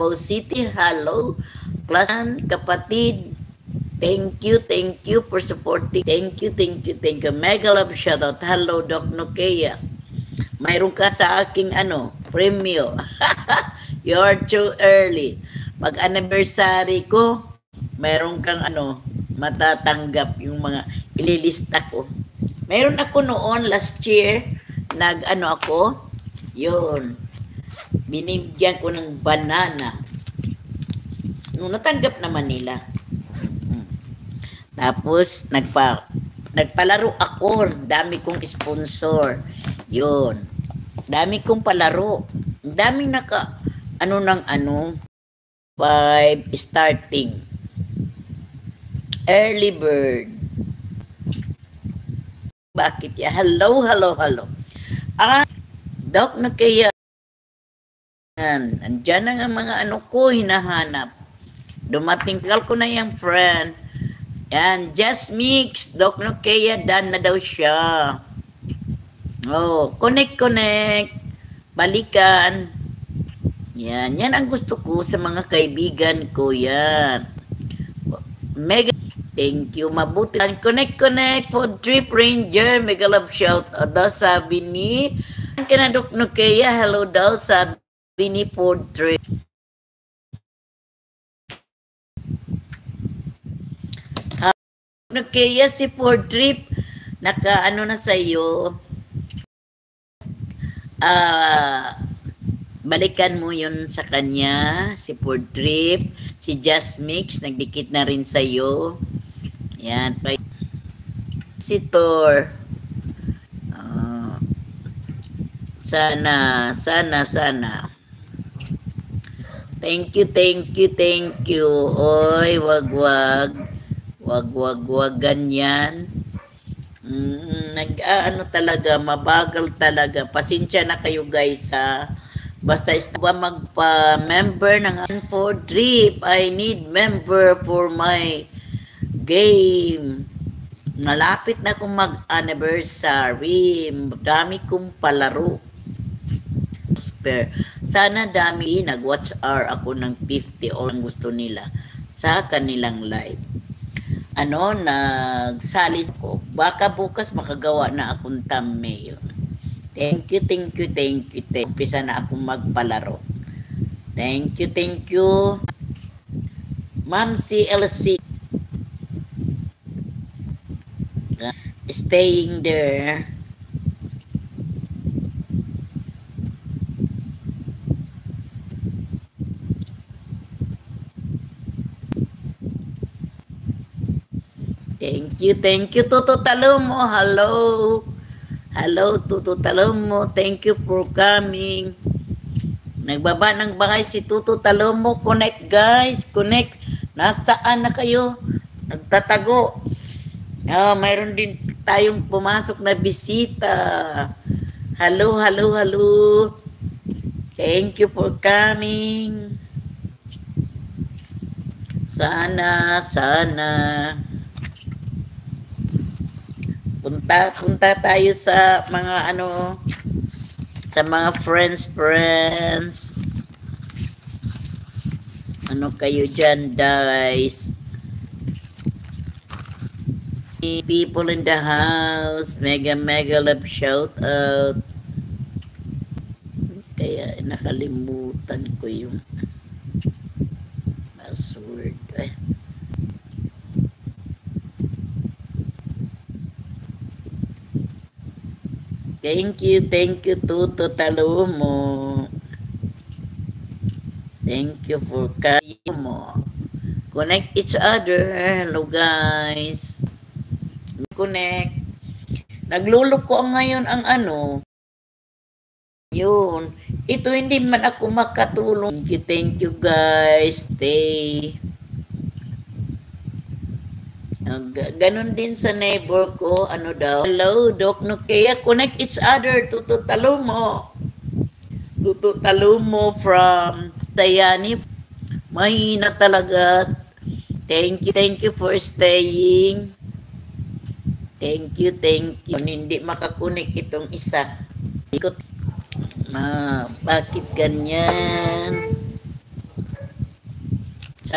Davao City. Hello, klasan, kapatid. Thank you for supporting. Thank you. Mega love shoutout. Hello, Doc Nokia. Mayroon ka sa aking premyo. You're too early. Pag anniversary ko, mayroon kang matatanggap yung mga ililista ko. Mayroon ako noon last year, ako, yun, binibigyan ko ng banana. Nung natanggap naman nila. Tapos, nagpalaro ako. Dami kong sponsor. Yun. Dami kong palaro. Daming ng 5 starting. Early bird. Bakit ya? Hello. Doc na kaya. Andyan na nga mga ko hinahanap. Dumating ko na yung friend. Yan, just mix. Doc no kaya done na daw siya. Oh, connect. Balikan. Yan ang gusto ko sa mga kaibigan ko yan. Mega thank you, mabuti. Connect Food Trip Ranger, mega love shout daw sabi ni Doc no kaya, hello daw sabi ni Food Trip. Kaya si Food Trip, naka na sa'yo, balikan mo yun sa kanya, si Food Trip, si Just Mix, nagdikit na rin sa'yo. Yan, visitor. Sana. Thank you. Oy, wag ganyan. Talaga, mabagal talaga. Pasensya na kayo guys ha. Basta magpa-member ng Food Trip. I need member for my game. Malapit na akong mag-anniversary. Dami kong palaro. Sana dami. Nag-watch hour ako ng 50 o ang gusto nila sa kanilang live. Nagsalis ko. Baka bukas makagawa na akong thumbnail. Thank you. Umpisa na akong magpalaro. Thank you. Ma'am CLC. Staying there. Thank you, Tuto Talomo. Hello, Tuto Talomo. Thank you for coming. Nagbaba ng bahay si Tuto Talomo. Connect, guys. Connect. Nasaan na kayo? Nagtatago. Mayroon din tayong pumasok na bisita. Hello. Thank you for coming. Sana. Punta tayo sa mga sa mga friends. Kayo dyan, guys? People in the house, mega love shout out. Kaya nakalimutan ko yung password. Thank you, Tuto Talomo. Thank you for coming mo. Connect each other. Hello, guys. Connect. Naglulok ko ngayon ang yun. Ito hindi man ako makatulong. Thank you, guys. Stay. Ganon din sa neighbor ko, daw. Hello, Doc Nokia. Connect each other. Tuto Talomo from Tayani. Mahina talaga. Thank you for staying. Thank you. Hindi makakunik itong isa. Bakit ganyan?